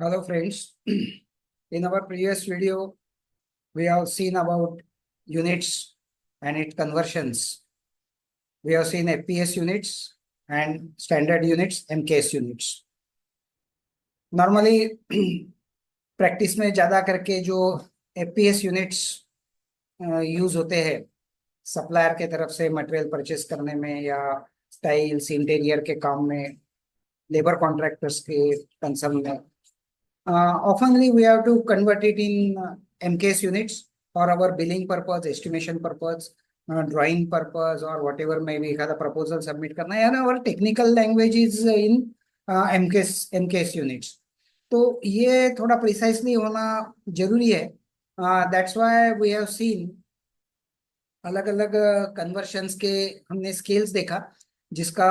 Hello friends. In our previous video, we have seen about units and its conversions. We have seen FPS units and standard units, MKS units. Normally, practice में ज़्यादा करके जो FPS units use होते हैं supplier के तरफ से material purchase करने में या टाइल्स इंटीरियर के काम में लेबर कॉन्ट्रैक्टर्स के कंसर्न में oftenly we have to convert it in MKS units for our billing purpose, estimation purpose, drawing purpose, or whatever may be the proposal submit करना है. Our technical language is in MKS units. तो ये थोड़ा precisely होना जरूरी है. That's why we have seen अलग अलग कन्वर्शंस के हमने स्केल्स देखा जिसका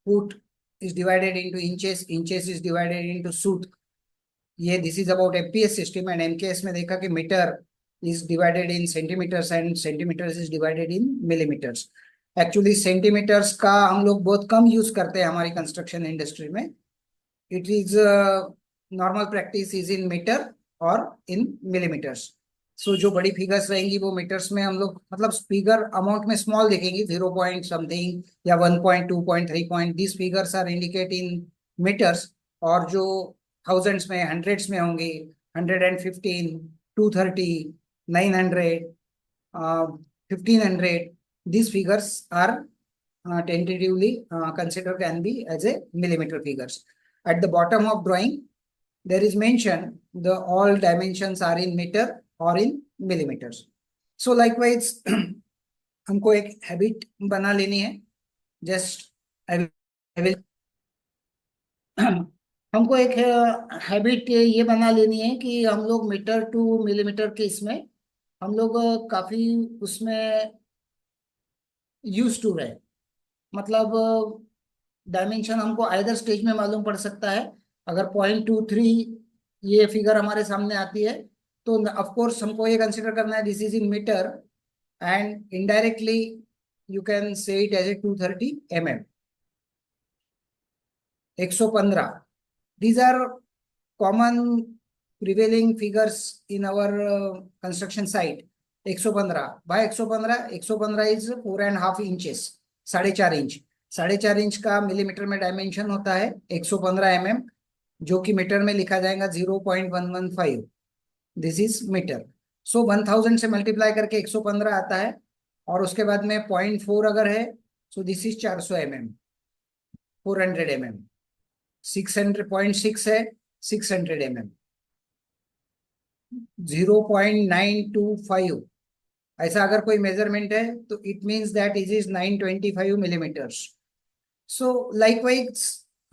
foot is divided into inches, inches is divided into सूट. ये this is about FPS system and MKS में देखा कि metre is divided in centimetres and centimetres is divided in millimetres. Actually centimetres का हम लोग बहुत कम यूज करते हैं हमारी कंस्ट्रक्शन इंडस्ट्री में. It is normal practice is in metre और इन मिलीमीटर्स. सो जो बड़ी फिगर्स रहेंगी वो मीटर्स में हम लोग मतलब फिगर अमाउंट में स्मॉल देखेंगे 0 पॉइंट समथिंग या 1 point 2 point 3 point. This figures are indicate in meters. और जो थाउजेंड्स में हंड्रेड्स में होंगे 115, 230, 900, 1500. These figures are tentatively considered can be as a millimeter figures. At the bottom of drawing there is mentioned the all dimensions are in meter or in millimeters. So likewise हमको एक habit बना लेनी है. Just I will हमको एक habit ये बना लेनी है कि हम लोग मीटर टू मिलीमीटर के इसमें हम लोग काफी उसमें यूज टू रहे. मतलब डायमेंशन हमको आइदर स्टेज में मालूम पड़ सकता है. अगर 0.23 ये फिगर हमारे सामने आती है तो ऑफ कोर्स हमको ये कंसिडर करना है this is in meter and indirectly you can say it as a 230 mm. 115. These are common prevailing figures in our construction site. 115 by 115. 115 is 4.5 inches. 4.5 inch. 4.5 inch का मिलीमीटर में dimension होता है 115 mm, जो कि metre में लिखा जाएगा 0.115. This is metre. सो 1000 से मल्टीप्लाई करके 115 आता है और उसके बाद में 0.4 अगर है so this is 400 mm. 400 mm. 600.6 है 600 mm. 0.925 ऐसा अगर कोई मेजरमेंट है तो it means that is 925 millimetres. So likewise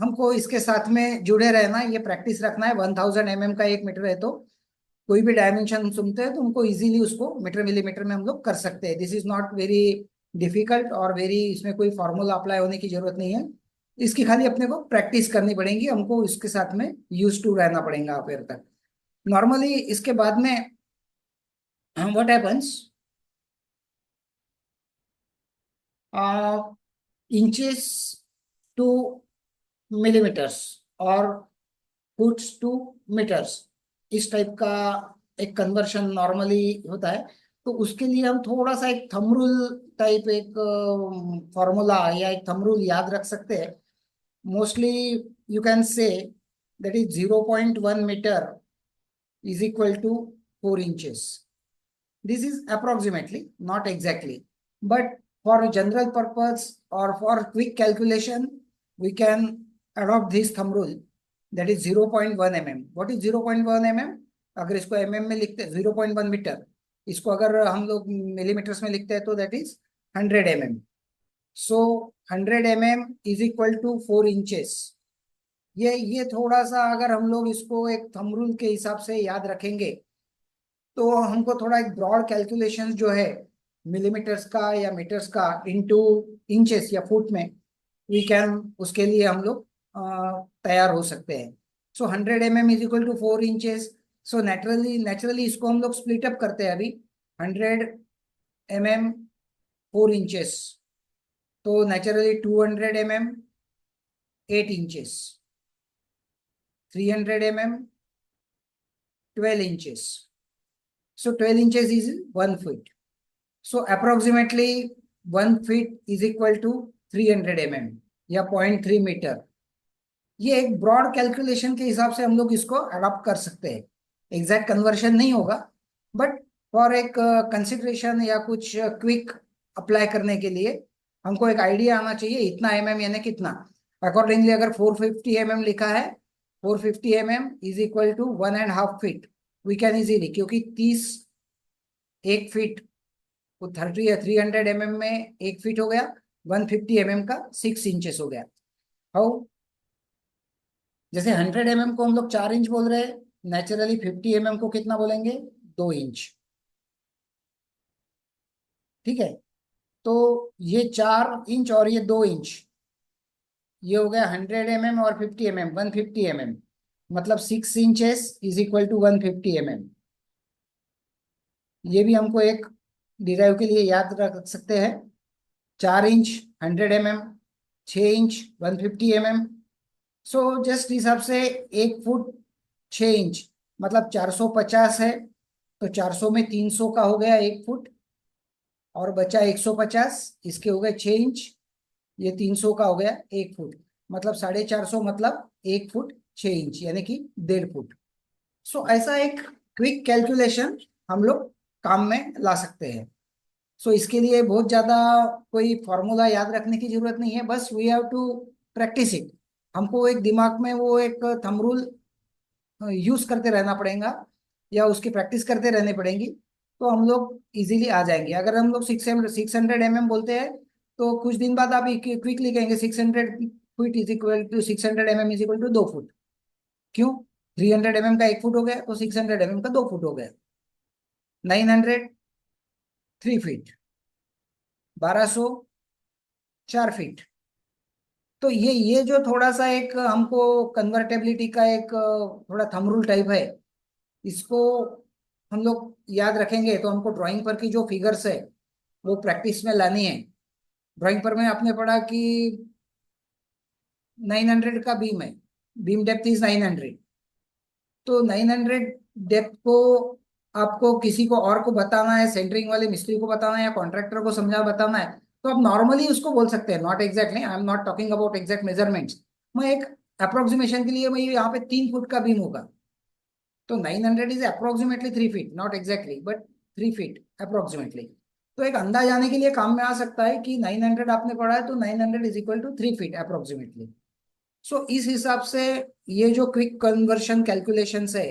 हमको इसके साथ में जुड़े रहना, ये प्रैक्टिस रखना है. 1000 mm का 1 मीटर है तो कोई भी डायमेंशन सुनते हैं तो हमको इजीली उसको मीटर मिलीमीटर में हम लोग कर सकते हैं. This is not very difficult और वेरी इसमें कोई फॉर्मूला अप्लाई होने की जरूरत नहीं है. इसकी खाली अपने को प्रैक्टिस करनी पड़ेगी. हमको इसके साथ में यूज टू रहना पड़ेगा फिर तक. नॉर्मली इसके बाद में what happens, inches to millimeters और फुट्स टू मीटर्स, इस टाइप का एक कन्वर्शन नॉर्मली होता है. तो उसके लिए हम थोड़ा सा एक थंब रूल टाइप एक फॉर्मूला या एक थंब रूल याद रख सकते हैं. Mostly you can say that is 0.1 meter is equal to 4 inches. This is approximately, not exactly. But for general purpose or for quick calculation, we can adopt this thumb rule that is 0.1 mm. What is 0.1 mm? अगर इसको mm में लिखते हैं 0.1 metre, इसको अगर हम लोग millimetres में लिखते हैं तो that is 100 mm. So 100 mm is equal to 4 inches. ये थोड़ा सा अगर हम लोग इसको एक थंब रूल के हिसाब से याद रखेंगे तो हमको थोड़ा एक ब्रॉड कैलकुलेशन जो है मिलीमीटर्स का या मीटर्स का इनटू इंचेस या फुट में वी कैन उसके लिए हम लोग तैयार हो सकते हैं. So 100 mm is equal to 4 inches. So naturally इसको हम लोग स्प्लिट अप करते हैं अभी. 100 mm 4 इंचेस तो naturally 200 mm 8 inches. 300 mm, 12 inches. So 12 inches is 1 feet. So approximately 1 feet is equal to 300 mm या 0.3 मीटर. ये एक ब्रॉड कैलकुलेशन के हिसाब से हम लोग इसको अडॉप्ट कर सकते हैं. एग्जैक्ट कन्वर्शन नहीं होगा, बट फॉर एक कंसिडरेशन या कुछ क्विक अप्लाई करने के लिए हमको एक आइडिया आना चाहिए इतना mm यानी कितना. अकॉर्डिंगली अगर 450 mm लिखा है, 450 mm is equal to 1.5 feet. We can easily, क्योंकि 30 1 फीट, वो 30 या 300 mm में 1 फीट हो गया, 150 mm का 6 इंचेस हो गया. हाउ, जैसे 100 mm को हम लोग 4 इंच बोल रहे हैं, नेचुरली 50 mm को कितना बोलेंगे, 2 इंच. ठीक है, तो ये 4 इंच और ये 2 इंच, ये हो गया 100 mm और 50 mm, 150 mm. मतलब 6 inches is equal to 150 mm. ये भी हमको एक डिराइव के लिए याद रख सकते हैं. 4 inch 100 mm, 6 inch 150 mm. So just हिसाब से 1 फुट 6 इंच मतलब 450 है. तो 400 में 300 का हो गया 1 फुट, और बचा 150, इसके हो गए 6 इंच. ये 300 का हो गया 1 फुट, मतलब 450 मतलब 1 फुट 6 इंच यानी कि 1.5 फुट. सो ऐसा एक क्विक कैलकुलेशन हम लोग काम में ला सकते हैं. सो इसके लिए बहुत ज्यादा कोई फॉर्मूला याद रखने की जरूरत नहीं है, बस we have to practice it. हमको एक दिमाग में वो एक थंब रूल यूज करते रहना पड़ेगा या उसकी प्रैक्टिस करते रहने पड़ेंगी, तो हम लोग इजीली आ जाएंगे. अगर हम लोग 600 mm बोलते हैं, तो कुछ दिन बाद आप क्विकली कहेंगे 600 feet is equal to 600 mm is equal to 2 foot. क्यों, 300 mm का 1 फुट हो गया, तो 600 mm का 2 फुट हो गया. 900 3 फीट, 1200 4 फीट. तो ये जो थोड़ा सा एक हमको कन्वर्टेबिलिटी का एक थोड़ा थंब रूल टाइप है, इसको हम लोग याद रखेंगे तो हमको ड्राइंग पर की जो फिगर्स है वो प्रैक्टिस में लानी है. ड्राइंग पर में आपने पढ़ा कि 900 का बीम है, बीम डेप्थ इज 900. तो 900 डेप्थ को आपको किसी को और को बताना है, सेंटरिंग वाले मिस्त्री को बताना है या कॉन्ट्रैक्टर को समझा बताना है, तो आप नॉर्मली उसको बोल सकते हैं. Not exactly, I am not talking about exact measurements. मैं एक अप्रोक्सीमेशन के लिए मैं यहाँ पे 3 फुट का बीम होगा, तो 900 is approximately 3 feet, not exactly but 3 feet approximately. तो एक अंदाज आने के लिए काम में आ सकता है कि 900 आपने पढ़ा है तो 900 is equal to 3 feet approximately. So इस हिसाब से ये जो क्विक कन्वर्शन कैलकुलेशंस है,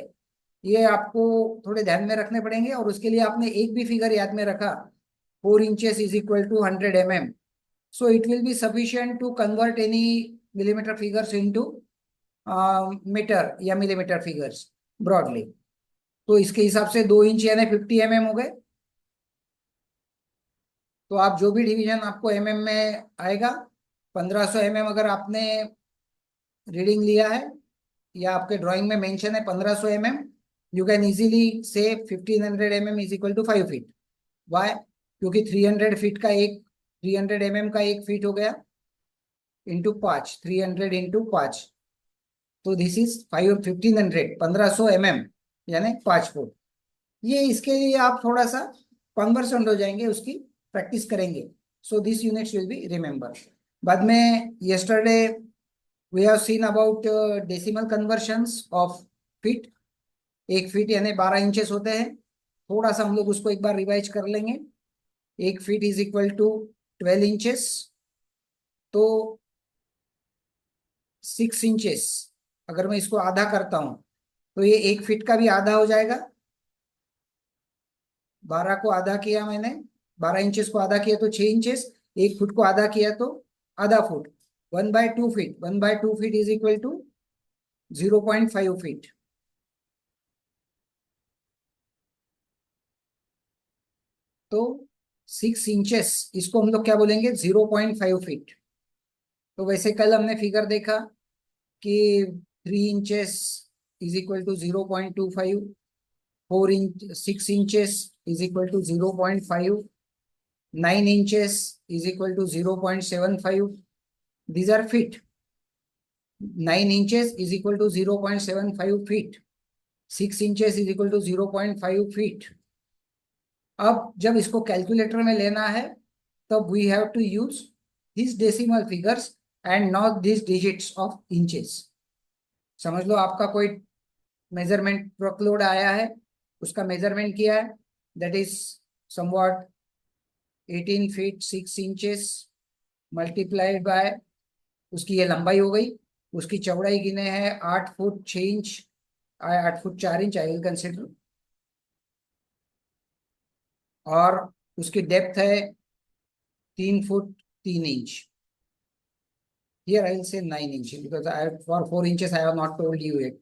ये आपको थोड़े ध्यान में रखने पड़ेंगे. और उसके लिए आपने एक भी फिगर याद में रखा, 4 inches is equal to 100 mm. So it will be sufficient to convert any millimeter figures into meter या मिलीमीटर फिगर्स ब्रॉडली. तो इसके हिसाब से 2 इंच यानी 50 mm हो गए. तो आप जो भी डिवीजन आपको mm में आएगा, 1500 mm अगर आपने रीडिंग लिया है या आपके ड्राइंग में मेंशन है 1500 mm, यू कैन इजीली से 1500 mm is equal to 5 feet. Why, क्योंकि 300 फीट का एक 300 mm का 1 फीट हो गया इंटू 5, 300 इंटू 5, तो दिस इज 1500 1500 mm यानी 5 फुट. ये इसके लिए आप थोड़ा सा कन्वर्सेंट हो जाएंगे, उसकी प्रैक्टिस करेंगे. So this units will be remember. बाद में yesterday we have seen about decimal conversions of feet. 1 feet यानी 12 इंचेस होते हैं. थोड़ा सा हम लोग उसको एक बार रिवाइज कर लेंगे. 1 feet is equal to 12 inches. तो 6 इंचेस अगर मैं इसको आधा करता हूं, तो ये 1 फीट का भी आधा हो जाएगा. 12 को आधा किया मैंने, 12 इंचेस को आधा किया तो 6 इंचेस. 1 फुट को आधा किया तो आधा foot. 1/2 feet, 1/2 feet is equal to 0.5 feet. तो 6 इंचेस इसको हम लोग क्या बोलेंगे, 0.5 फीट. तो वैसे कल हमने फिगर देखा कि 3 inches is equal to 0.25, 4 inch 6 inches is equal to 0.5, 9 inches is equal to 0.75. These are feet. 9 inches is equal to 0.75 feet, 6 inches is equal to 0.5 feet. अब जब इसको कैलकुलेटर में लेना है तब we have to use this decimal figures and not this digits of inches. समझ लो आपका कोई मेजरमेंट वर्कलोड आया है, उसका मेजरमेंट किया है, that is somewhat 18 feet 6 inches multiplied by उसकी ये लंबाई हो गई, उसकी चौड़ाई गिने है 8 foot 6 inch, 8 foot 4 inch I will consider, और उसकी डेप्थ है 3 foot 3 inch. Here I will say 9 inch because for 4 inches I have not told you it.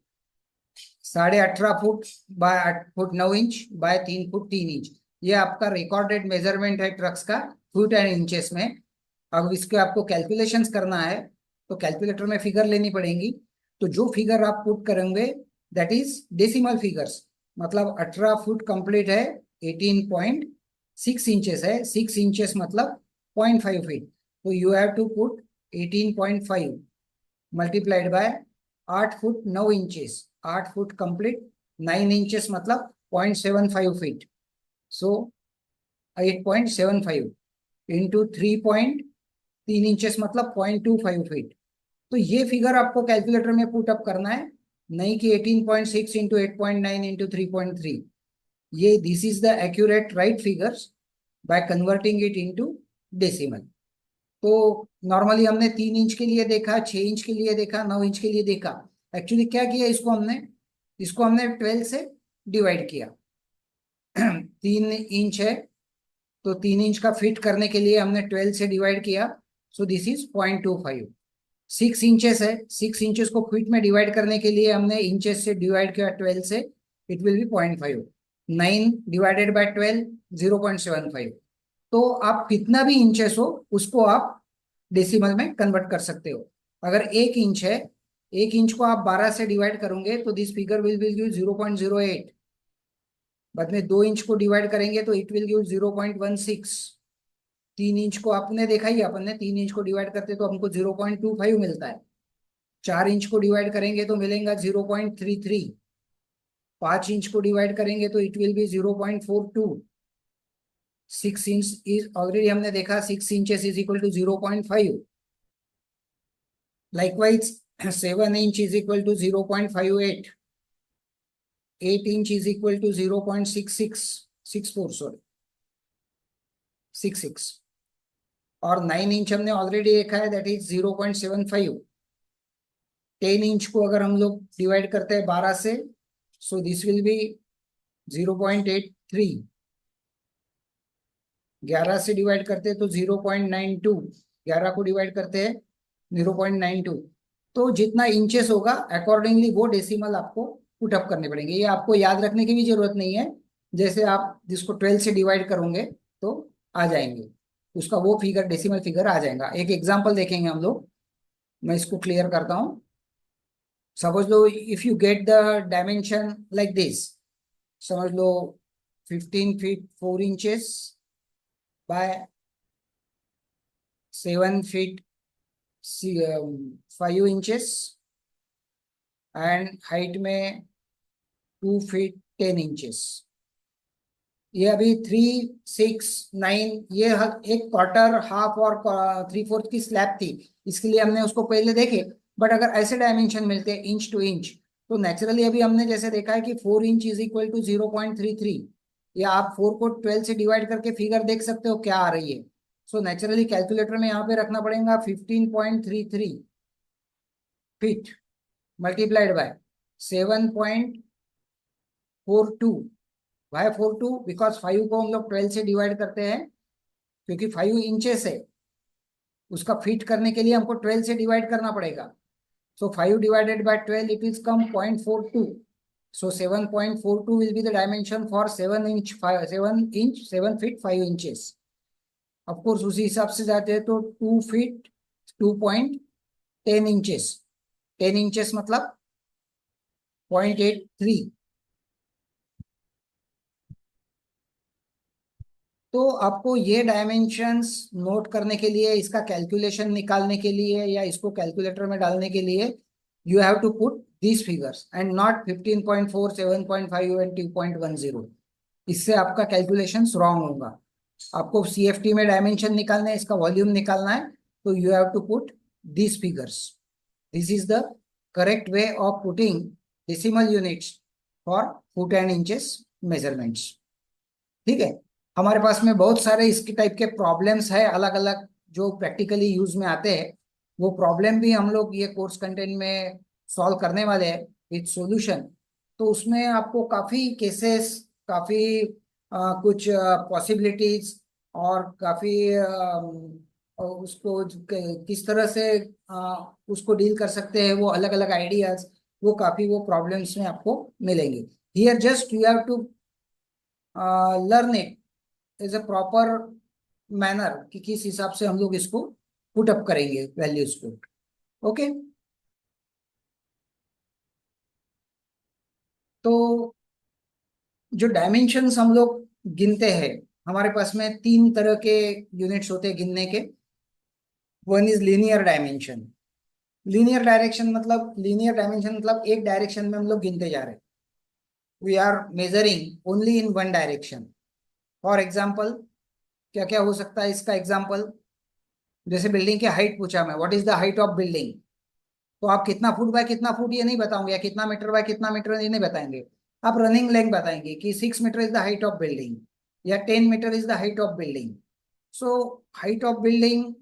18.5 foot by 8 foot 9 inch by 3 foot 3 inch, ये आपका recorded measurement है trucks का foot and inches में। अब इसके आपको कैलकुलेशंस करना है तो कैलकुलेटर में फिगर लेनी पड़ेगी। तो जो फिगर आप पुट करेंगे दैट इज डेसिमल फिगर्स, मतलब 18 फुट कंप्लीट है, 18.6 इंचेस है, 6 इंचेस मतलब 0.5 फीट। तो you have to put 18.5 multiplied by 8 foot 9 inches, 8 foot complete, 9 inches मतलब 0.75 फीट। सो 8.75 इंटू 3.3 इंचेस मतलब 0.25 फीट। तो ये फिगर आपको कैलकुलेटर में पुट अप करना है, नहीं कि 18.6 इंटू 8.9 इंटू 3.3। ये this is the accurate right figures by converting it into decimal. तो नॉर्मली हमने 3 इंच के लिए देखा, 6 इंच के लिए देखा, 9 इंच के लिए देखा। एक्चुअली क्या किया, इसको हमने 12 से डिवाइड किया। 3 इंच है तो 3 इंच का फिट करने के लिए हमने 12 से डिवाइड किया, सो दिस इज 0.25। 6 इंचेस है, 6 इंचेस को फीट में डिवाइड करने के लिए हमने इंचेस से डिवाइड किया 12 से, it will B 0.5। 9 divided by 12 0.75। तो आप कितना भी इंचेस हो उसको आप डेसिमल में कन्वर्ट कर सकते हो। अगर 1 इंच है, 1 इंच को आप 12 से डिवाइड करोगे तो दिस फिगर विल गिव 0.08। बाद में 2 इंच को डिवाइड करेंगे तो इट विल गिव 0.16। 3 इंच को आपने देखा ही, अपन ने 3 इंच को डिवाइड करते तो हमको 0.25 मिलता है। 4 इंच को डिवाइड करेंगे तो मिलेगा 0.33। 5 इंच को डिवाइड करेंगे तो it will be 0.42। 6 inch is already हमने देखा, 6 inches is equal to 0.5। Likewise 7 inch is equal to 0.58। 8 inch is equal to 0.66 sorry 66। और 9 इंच हमने ऑलरेडी देखा है, दैट इज 0.75। 10 इंच को अगर हम लोग डिवाइड करते हैं 12 से, सो दिस विल बी 0.83। 11 से डिवाइड करते हैं तो 0.92। 11 को डिवाइड करते हैं 0.92। तो जितना इंचेस होगा अकॉर्डिंगली वो डेसिमल आपको पुट अप करने पड़ेंगे। ये आपको याद रखने की भी जरूरत नहीं है, जैसे आप जिसको 12 से डिवाइड करोगे तो आ जाएंगे, उसका वो फिगर डेसिमल फिगर आ जाएगा। एक एग्जांपल देखेंगे हम लोग, मैं इसको क्लियर करता हूँ। समझ लो if you get the dimension like this, समझ लो 15 feet 4 inches by 7 feet 5 inches and height में 2 फीट 10 इंचेस। ये अभी 3, 6, 9, ये एक क्वार्टर हाफ और 3/4 की स्लैब थी, इसके लिए हमने उसको पहले देखे। बट अगर ऐसे डायमेंशन मिलते हैं इंच टू इंच, तो नेचुरली अभी हमने जैसे देखा है कि 4 इंच इज इक्वल टू 0.33, या आप 4 को 12 से डिवाइड करके फिगर देख सकते हो क्या आ रही है। सो नेचुरली कैलकुलेटर में यहाँ पे रखना पड़ेगा 15.33 feet multiplied by 7.42। Why 42? Because 5 को हम लोग 12 से डिवाइड करते हैं, क्योंकि 5 इंचेस है, उसका फिट करने के लिए हमको 12 से डिवाइड करना पड़ेगा। सो 5 divided by 12 it is come 0.42। So 7.42 will be the dimension for 7 inch 7 feet 5 inches. Of course उसी हिसाब से जाते हैं तो 2 फीट 2.10 इंचेस, 10 इंचेस मतलब 0.83। तो आपको ये डायमेंशंस नोट करने के लिए, इसका कैलकुलेशन निकालने के लिए या इसको कैलकुलेटर में डालने के लिए you have to put these figures and not 15.4, 7.5 and 2.10. इससे आपका कैलकुलेशंस रॉन्ग होगा। आपको सीएफटी में डायमेंशन निकालना है, इसका वॉल्यूम निकालना है, तो you have to put these figures. This is the correct way of putting decimal units for foot and inches measurements. ठीक है। हमारे पास में बहुत सारे इसके टाइप के प्रॉब्लम्स है अलग अलग जो प्रैक्टिकली यूज में आते हैं। वो प्रॉब्लम भी हम लोग ये कोर्स कंटेंट में सॉल्व करने वाले हैं विथ सॉल्यूशन। तो उसमें आपको काफी केसेस, काफी कुछ पॉसिबिलिटीज और काफी उसको किस तरह से उसको डील कर सकते हैं, वो अलग अलग आइडियाज, वो काफी वो प्रॉब्लम्स में आपको मिलेंगे। Here just you have to learn it is a proper manner कि किस हिसाब से हम लोग इसको पुट अप करेंगे वैल्यूज को। ओके, तो जो डायमेंशंस हम लोग गिनते हैं, हमारे पास में तीन तरह के यूनिट्स होते हैं गिनने के। One is linear dimension. Linear dimension मतलब एक डायरेक्शन में हम लोग गिनते जा रहे हैं। We are measuring only in one direction. For example, क्या क्या हो सकता है इसका एग्जाम्पल? जैसे बिल्डिंग की हाइट पूछा मैं, what is the height of building, तो आप कितना फुट बाय कितना फुट ये नहीं बताओगे, या कितना मीटर बाय कितना मीटर ये नहीं बताएंगे। आप रनिंग लेंथ बताएंगे कि 6 मीटर is the height of building या 10 मीटर is the height of building. So height of building,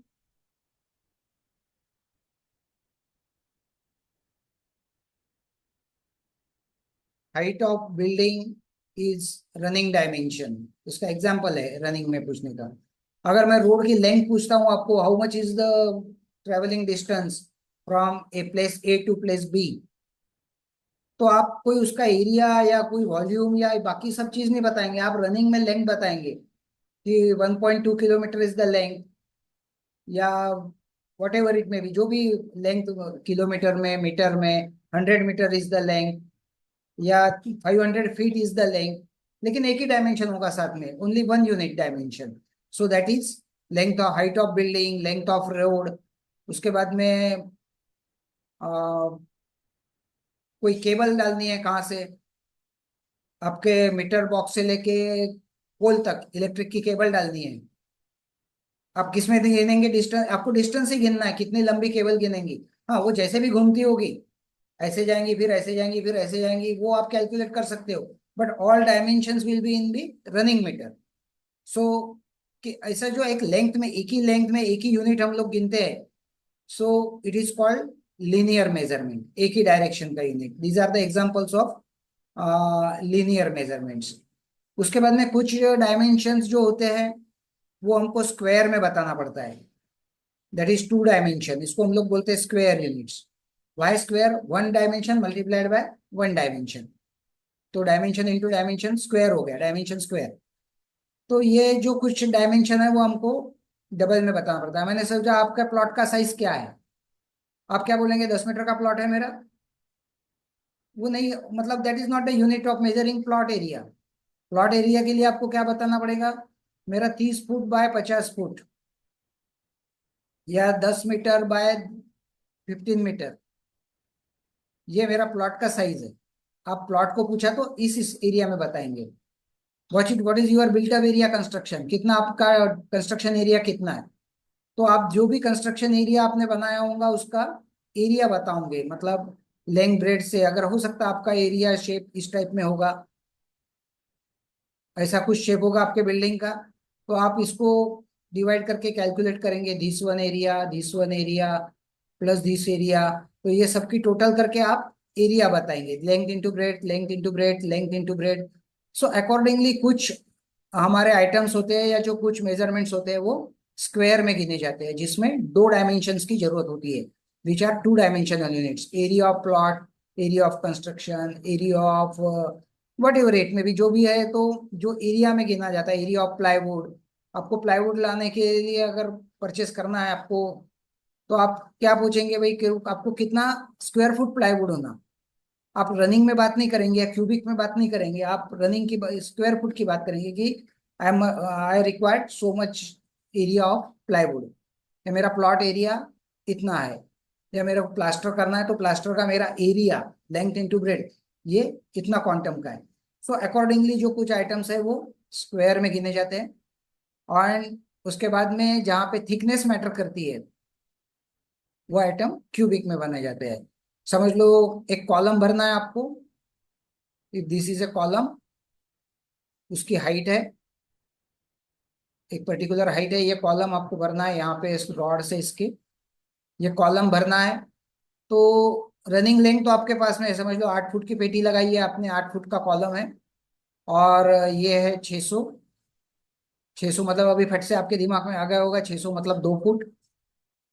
height of building is running dimension. इसका एग्जाम्पल है रनिंग में पूछने का। अगर मैं रोड की लेंथ पूछता हूँ आपको, how much is the travelling distance from A place A to place B, तो आप कोई उसका एरिया या कोई वॉल्यूम या बाकी सब चीज नहीं बताएंगे, आप रनिंग में लेंथ बताएंगे कि 1.2 किलोमीटर इज द लेंथ, या वट एवर इट में भी जो भी लेंथ, किलोमीटर में, मीटर में, 100 मीटर इज द लेंथ, या 500 फीट इज द लेंथ। लेकिन एक ही डायमेंशन होगा साथ में, only one unit dimension. So that is length of, height of building, length of road. उसके बाद में कोई केबल डालनी है कहाँ से, आपके मीटर बॉक्स से लेके पोल तक इलेक्ट्रिक की केबल डालनी है। आप किस में गिनेंगे डिस्टेंस? आपको डिस्टेंस ही गिनना है, कितनी लंबी केबल गिनेंगी। हाँ, वो जैसे भी घूमती होगी, ऐसे जाएंगी फिर ऐसे जाएंगी फिर ऐसे जाएंगी, वो आप कैलकुलेट कर सकते हो। But all dimensions will be in the running metre. So कि ऐसा जो एक लेंथ में, एक ही लेंथ में एक ही यूनिट हम लोग गिनते हैं, so it is called linear measurement, एक ही डायरेक्शन का unit. These are the examples of linear measurements. उसके बाद में कुछ डायमेंशंस जो होते हैं वो हमको स्क्वायर में बताना पड़ता है। दैट इज टू डायमेंशन, इसको हम लोग बोलते हैं square units. Why square? One dimension multiplied by one dimension, तो डायमेंशन इंटू डायमेंशन स्क्वायर हो गया, डायमेंशन स्क्वायर। तो ये जो कुछ डायमेंशन है वो हमको डबल में बताना पड़ता है। मैंने सोचा आपका प्लॉट का साइज क्या है, आप क्या बोलेंगे? 10 मीटर का प्लॉट है मेरा। वो नहीं, मतलब that is not the unit of measuring plot area. Plot area के लिए आपको क्या बताना पड़ेगा? मेरा 30 फुट बाय 50 फुट, या 10 मीटर बाय 15 मीटर, ये मेरा प्लॉट का साइज है। आप प्लॉट को पूछा तो इस एरिया में बताएंगे। What is your built up area construction, कितना आपका कंस्ट्रक्शन एरिया कितना है। तो आप जो भी कंस्ट्रक्शन एरिया आपने बनाया होगा उसका एरिया बताओगे, मतलब लेंथ ब्रेड से। अगर हो सकता है आपका एरिया शेप इस टाइप में होगा, ऐसा कुछ शेप होगा आपके बिल्डिंग का, तो आप इसको डिवाइड करके कैलकुलेट करेंगे, this one area plus this area. तो ये सबकी टोटल करके आप एरिया बताएंगे, length into breadth, length into breadth, length into breadth. So accordingly कुछ हमारे आइटम्स होते हैं या जो कुछ मेजरमेंट्स होते हैं वो स्क्वायर में गिने जाते हैं, जिसमें दो डायमेंशंस की जरूरत होती है, which are two dimensional units. Area of plot, area of construction, area of whatever rate में भी जो भी है, तो जो एरिया में गिना जाता है। एरिया ऑफ प्लाईवुड, आपको प्लाईवुड लाने के लिए अगर परचेस करना है आपको, तो आप क्या पूछेंगे भाई कि आपको कितना स्क्वायर फुट प्लाईवुड होना। आप रनिंग में बात नहीं करेंगे या क्यूबिक में बात नहीं करेंगे, आप रनिंग की स्क्वायर फुट की बात करेंगे कि I required so much area of plywood, मेरा प्लॉट एरिया इतना है। या मेरे को प्लास्टर करना है तो प्लास्टर का मेरा एरिया लेंथ इंटू ब्रेड ये इतना क्वांटम का है। सो अकॉर्डिंगली जो कुछ आइटम्स है वो स्क्वायर में गिने जाते हैं। और उसके बाद में जहाँ पे थिकनेस मैटर करती है वो आइटम क्यूबिक में बने जाते हैं। समझ लो एक कॉलम भरना है आपको, दिस इज ए कॉलम, उसकी हाइट है, एक पर्टिकुलर हाइट है, ये कॉलम आपको भरना है यहाँ पे इस रॉड से इसके, ये कॉलम भरना है। तो रनिंग लेंथ तो आपके पास में है, समझ लो 8 फुट की पेटी लगाई है आपने, 8 फुट का कॉलम है। और ये है 600, 600 मतलब अभी फट से आपके दिमाग में आ गया होगा, 600 मतलब 2 फुट।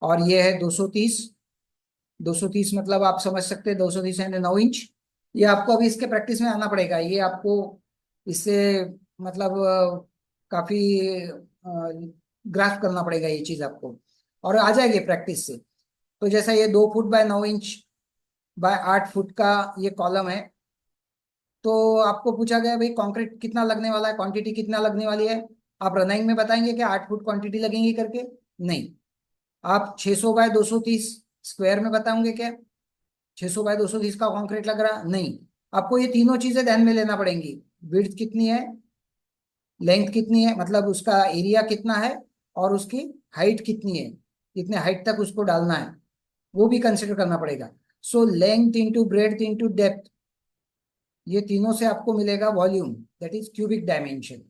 और ये है 230, 230 मतलब आप समझ सकते हैं 230 यानी 9 इंच। ये आपको अभी इसके प्रैक्टिस में आना पड़ेगा, ये आपको इससे मतलब काफी ग्रास्प करना पड़ेगा ये चीज आपको, और आ जाएगी प्रैक्टिस से। तो जैसा ये 2 foot by 9 inch by 8 foot का ये कॉलम है, तो आपको पूछा गया भाई कंक्रीट कितना लगने वाला है, क्वांटिटी कितना लगने वाली है। आप रनिंग में बताएंगे कि 8 फुट क्वांटिटी लगेंगी करके? नहीं। आप 600 बाय 230 स्क्वायर में बताओगे क्या? 600 बाय 230 का कंक्रीट लग रहा? नहीं। आपको ये तीनों चीजें ध्यान में लेना पड़ेंगी, विड्थ कितनी है, लेंथ कितनी है मतलब उसका एरिया कितना है, और उसकी हाइट कितनी है, कितने हाइट तक उसको डालना है, वो भी कंसिडर करना पड़ेगा। So length into breadth into depth, ये तीनों से आपको मिलेगा volume, that is cubic dimension.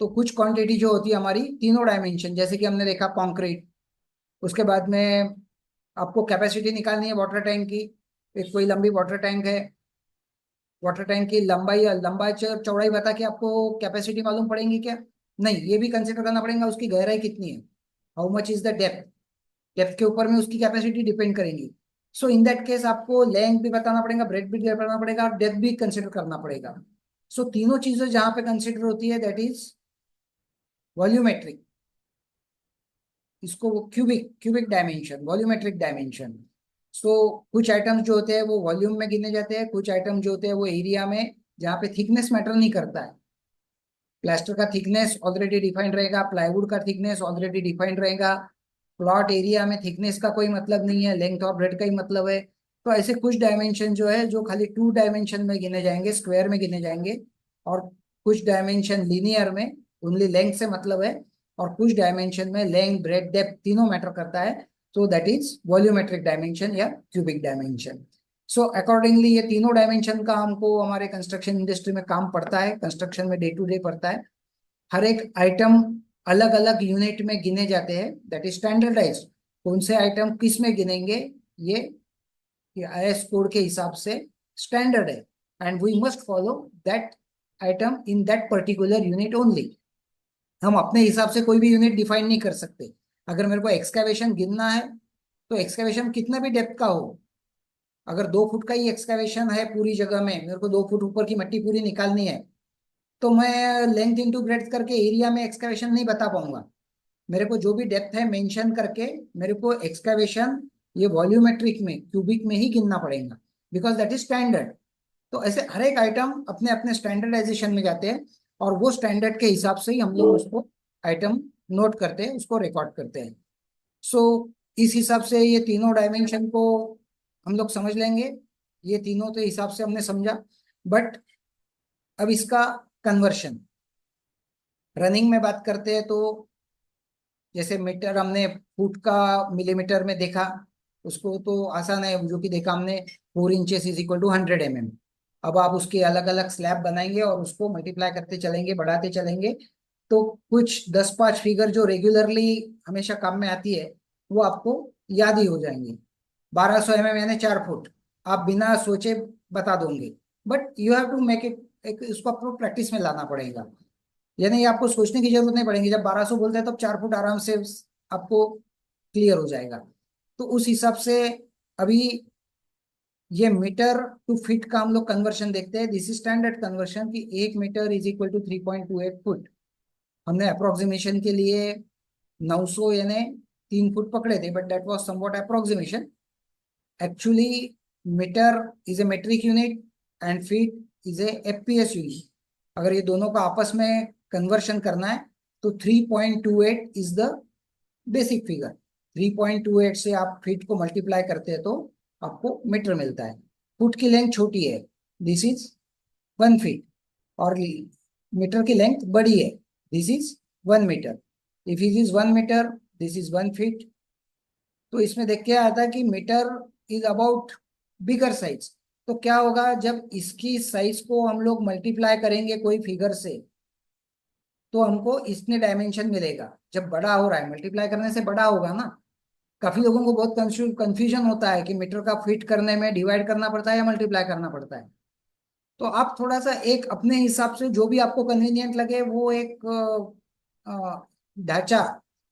तो कुछ क्वांटिटी जो होती है हमारी तीनों डायमेंशन, जैसे कि हमने देखा कंक्रीट, उसके बाद में आपको कैपेसिटी निकालनी है वाटर टैंक की। एक कोई लंबी वाटर टैंक है, वाटर टैंक की लंबाई लंबाई चौड़ाई बता के आपको कैपेसिटी मालूम पड़ेगी क्या? नहीं, ये भी कंसिडर करना पड़ेगा उसकी गहराई कितनी है, how much is the depth, depth के ऊपर में उसकी कैपेसिटी डिपेंड करेंगी। सो इन दैट केस आपको लेंथ भी बताना पड़ेगा, ब्रेड भी बताना पड़ेगा, और डेप्थ भी कंसिडर करना पड़ेगा। सो तीनों चीजें जहां पे कंसिडर होती है दैट इज वॉल्यूमेट्रिक, इसको वो cubic cubic dimension, volumetric dimension. So कुछ आइटम्स जो होते हैं वो वॉल्यूम में गिने जाते हैं, कुछ आइटम जो होते हैं वो एरिया में, जहाँ पे थिकनेस मैटर नहीं करता है। प्लास्टर का थिकनेस ऑलरेडी डिफाइंड रहेगा, प्लाईवुड का थिकनेस ऑलरेडी डिफाइंड रहेगा, प्लॉट एरिया में थिकनेस का कोई मतलब नहीं है, लेंथ और ब्रेड का ही मतलब है। तो ऐसे कुछ डायमेंशन जो है जो खाली 2 डायमेंशन में गिने जाएंगे, स्क्वायर में गिने जाएंगे। और कुछ डायमेंशन लीनियर में ओनली लेंथ से मतलब है, और कुछ डायमेंशन में लेंथ ब्रेड डेप्थ तीनों मैटर करता है। तो दैट इज वॉल्यूमेट्रिक डायमेंशन या क्यूबिक डायमेंशन। सो अकॉर्डिंगली ये तीनों डायमेंशन का हमको हमारे कंस्ट्रक्शन इंडस्ट्री में काम पड़ता है, कंस्ट्रक्शन में डे टू डे पड़ता है। हर एक आइटम अलग अलग यूनिट में गिने जाते हैं, दैट इज स्टैंडर्डाइज। कौन से आइटम किस में गिनेंगे, ये आईएस कोड के हिसाब से स्टैंडर्ड है, and we must follow that item in that particular unit only. हम अपने हिसाब से कोई भी यूनिट डिफाइन नहीं कर सकते। अगर मेरे को एक्सकैवेशन गिनना है तो एक्सकैवेशन कितना भी डेप्थ का हो, अगर 2 फुट का ही एक्सकैवेशन है पूरी जगह में, मेरे को 2 फुट ऊपर की मिट्टी पूरी निकालनी है, तो मैं लेंथ इंटू ब्रेड्थ करके एरिया में एक्सकैवेशन नहीं बता पाऊंगा। मेरे को जो भी डेप्थ है मेंशन करके मेरे को एक्सकैवेशन ये वॉल्यूमेट्रिक में क्यूबिक में ही गिनना पड़ेगा, बिकॉज दैट इज स्टैंडर्ड। तो ऐसे हर एक आइटम अपने अपने स्टैंडर्डाइजेशन में जाते हैं, और वो स्टैंडर्ड के हिसाब से ही हम लोग उसको आइटम नोट करते हैं, उसको रिकॉर्ड करते हैं। सो इस हिसाब से ये तीनों डायमेंशन को हम लोग समझ लेंगे, ये तीनों के हिसाब से हमने समझा। बट अब इसका कन्वर्शन रनिंग में बात करते हैं, तो जैसे मीटर हमने फुट का मिलीमीटर में देखा, उसको तो आसान है, जो कि देखा हमने 4 inches is equal to 100 mm। अब आप उसके अलग अलग स्लैब बनाएंगे और उसको मल्टीप्लाई करते चलेंगे, बढ़ाते चलेंगे, तो कुछ 10 5 फिगर जो रेगुलरली हमेशा काम में आती है वो आपको याद ही हो जाएंगी। 1200 mm यानी 4 फुट, आप बिना सोचे बता दोगे, but you have to make it, एक उसको आपको प्रैक्टिस में लाना पड़ेगा। यानी आपको सोचने की जरूरत नहीं पड़ेगी, जब 1200 बोलते हैं तब 4 फुट आराम से आपको क्लियर हो जाएगा। तो उस हिसाब से अभी ये मीटर टू फीट का हम लोग कन्वर्शन देखते हैं, दिस इज स्टैंडर्ड कन्वर्शन की 1 meter is equal to 3.28 foot. हमने अप्रोक्सीमेशन के लिए 900 यानी 3 फुट पकड़े थे, but that was somewhat approximation. Actually meter is a metric unit and feet is a FPS unit. अगर ये दोनों का आपस में कन्वर्शन करना है तो 3.28 इज द बेसिक फिगर। 3.28 से आप फीट को मल्टीप्लाई करते हैं तो आपको मीटर मिलता है। फुट की लेंथ छोटी है, दिस इज 1 फीट, और मीटर की लेंथ बड़ी है, this is 1 meter. If it is 1 meter, this is 1 feet. तो इसमें देख के आता है कि metre is about bigger size. तो क्या होगा, जब इसकी साइज को हम लोग मल्टीप्लाई करेंगे कोई फिगर से, तो हमको इसने डायमेंशन मिलेगा। जब बड़ा हो रहा है, मल्टीप्लाई करने से बड़ा होगा ना। काफी लोगों को बहुत कंफ्यूजन होता है कि मीटर का फिट करने में डिवाइड करना पड़ता है या मल्टीप्लाई करना पड़ता है। तो आप थोड़ा सा एक अपने हिसाब से जो भी आपको कन्वीनियंट लगे वो एक ढांचा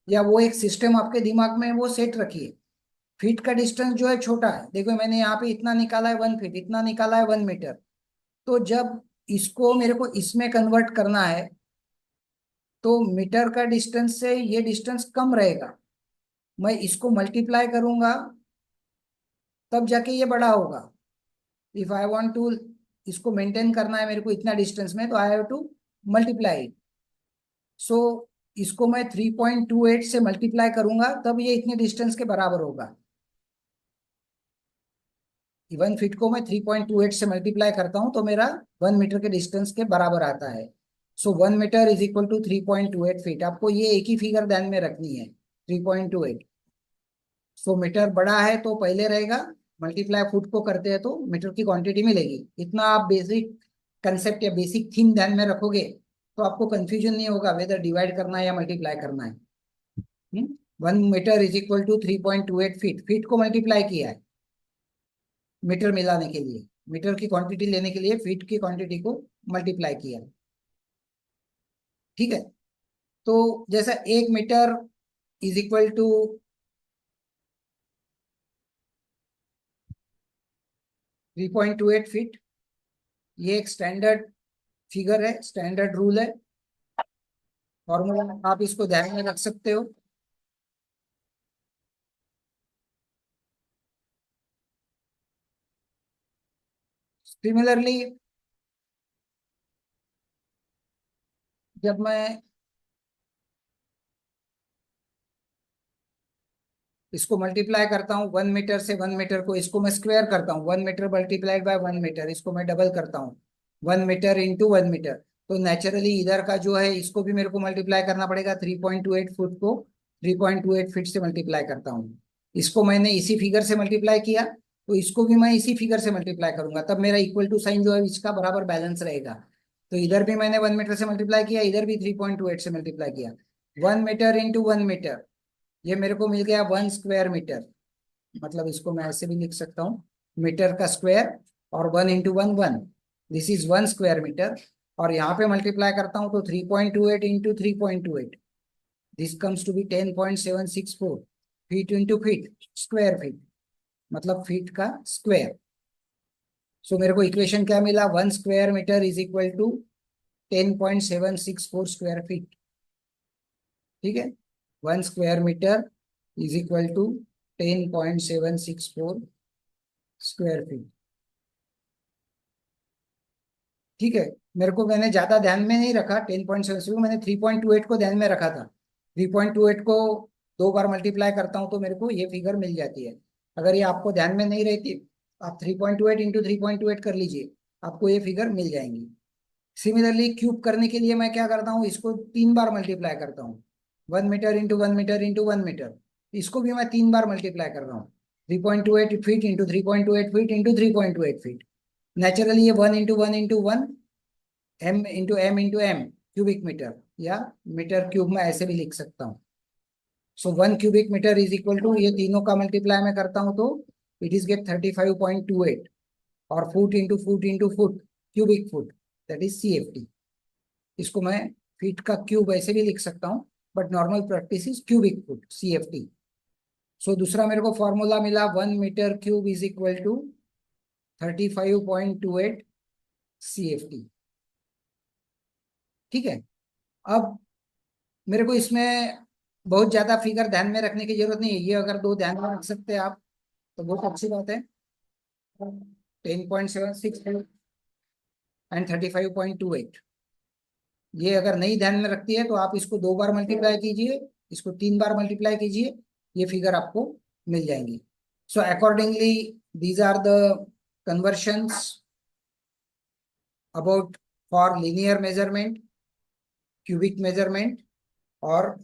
या वो एक सिस्टम आपके दिमाग में वो सेट रखिए। फीट का डिस्टेंस जो है छोटा है, देखो मैंने यहाँ पे इतना निकाला है 1 फीट, इतना निकाला है 1 मीटर। तो जब इसको मेरे को इसमें कन्वर्ट करना है, तो मीटर का डिस्टेंस से ये डिस्टेंस कम रहेगा। मैं इसको मल्टीप्लाई करूंगा तब जाके ये बड़ा होगा। इफ आई वांट टू इसको मेंटेन करना है मेरे को इतना डिस्टेंस में, तो आई हैव टू मल्टीप्लाई। सो इसको मैं 3.28 से मल्टीप्लाई करूंगा तब ये इतने डिस्टेंस के बराबर होगा। 1 फीट को मैं 3.28 से मल्टीप्लाई करता हूं तो मेरा 1 मीटर के डिस्टेंस के बराबर आता है। So 1 meter is equal to 3.28 feet. आपको ये एक ही फिगर ध्यान में रखनी है, 3.28। सो मीटर बड़ा है तो पहले रहेगा, मल्टीप्लाई फुट को करते हैं तो मीटर की क्वांटिटी मिलेगी। इतना आप बेसिक कंसेप्ट या बेसिक थीम ध्यान में रखोगे तो आपको कंफ्यूजन नहीं होगा वेदर डिवाइड करना है या मल्टीप्लाई करना है। 1 meter is equal to 3.28 feet. Feet को मल्टीप्लाई किया है मीटर मिलाने के लिए, मीटर की क्वांटिटी लेने के लिए फीट की क्वांटिटी को मल्टीप्लाई किया। ठीक है। तो जैसा 1 meter is equal to 3.28 feet, ये एक स्टैंडर्ड फिगर है, स्टैंडर्ड रूल है, फॉर्मूला आप इसको ध्यान में रख सकते हो। सिमिलरली जब मैं इसको मल्टीप्लाई करता हूँ 1 मीटर से, 1 मीटर को इसको मैं स्क्वायर करता हूँ, 1 मीटर मल्टीप्लाइड बाय 1 मीटर, इसको मैं डबल करता हूँ, 1 मीटर इंटू 1 मीटर। तो नेचुरली इधर का जो है इसको भी मेरे को मल्टीप्लाई करना पड़ेगा। 3.28 फुट को 3.28 फीट से मल्टीप्लाई करता हूँ। इसको मैंने इसी फिगर से मल्टीप्लाई किया, तो इसको भी मैं इसी फिगर से मल्टीप्लाई करूंगा, तब मेरा इक्वल टू साइन जो है इसका बराबर बैलेंस रहेगा। तो इधर भी मैंने 1 मीटर से मल्टीप्लाई किया, इधर भी 3.28 से मल्टीप्लाई किया। 1 मीटर इंटू 1 मीटर, ये मेरे को मिल गया 1 स्क्वायर मीटर। मतलब इसको मैं ऐसे भी लिख सकता हूँ, मीटर का स्क्वायर और 1 into 1 1, this is 1 square meter. और यहाँ पे मल्टीप्लाई करता हूँ तो 3.28 into 3.28, this comes to be 10.764 feet into feet, square feet, मतलब फीट का स्क्वायर। सो मेरे को इक्वेशन क्या मिला, 1 square meter is equal to 10.764 square feet. ठीक है, 1 square meter is equal to 10.764 square feet. ठीक है, मेरे को मैंने ज्यादा ध्यान में नहीं रखा 10.7, मैंने 3.28 को ध्यान में रखा था। 3.28 को 2 बार मल्टीप्लाई करता हूँ तो मेरे को ये फिगर मिल जाती है। अगर ये आपको ध्यान में नहीं रहती, आप 3.28 इंटू 3.28 कर लीजिए, आपको ये फिगर मिल जाएंगी। सिमिलरली क्यूब करने के लिए मैं क्या करता हूँ, इसको 3 बार मल्टीप्लाई करता हूँ, 1 meter into 1 meter into 1 meter. इसको भी मैं 3 बार मल्टीप्लाई कर रहा हूँ, 3.28 feet into 3.28 feet into 3.28 feet. Naturally ये 1 into 1 into 1, m into m cubic meter, या मीटर क्यूब में ऐसे भी लिख सकता हूँ। So 1 cubic meter is equal to, ये तीनों का मल्टीप्लाई मैं करता हूँ तो इट इज गेट 35.28। और foot into foot, cubic foot, that is CFT। इसको मैं फीट का क्यूब ऐसे भी लिख सकता हूँ, but normal practice is cubic foot, CFT। So दूसरा मेरे को फॉर्मूला मिला, 1 meter cube is equal to 35.28 CFT। ठीक है। अब मेरे को इसमें बहुत ज्यादा फिगर ध्यान में रखने की जरूरत नहीं है, ये अगर दो ध्यान में रख सकते हैं आप तो बहुत अच्छी बात है। 10.76 एंड 35.28, ये अगर नहीं ध्यान में रखती है तो आप इसको 2 बार मल्टीप्लाई कीजिए, इसको 3 बार मल्टीप्लाई कीजिए, ये फिगर आपको मिल जाएंगी. So accordingly these are the conversions about for linear measurement, cubic measurement और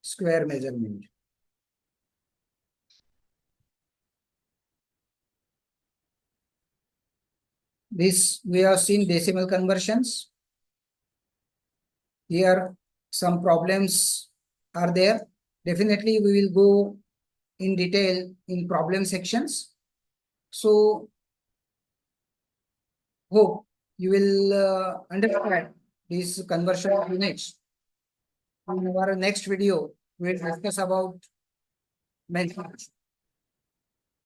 square measurement. This we have seen decimal conversions. Here some problems are there. Definitely we will go in detail in problem sections. So hope you will understand these conversion units. In our next video, we will discuss about mathematics.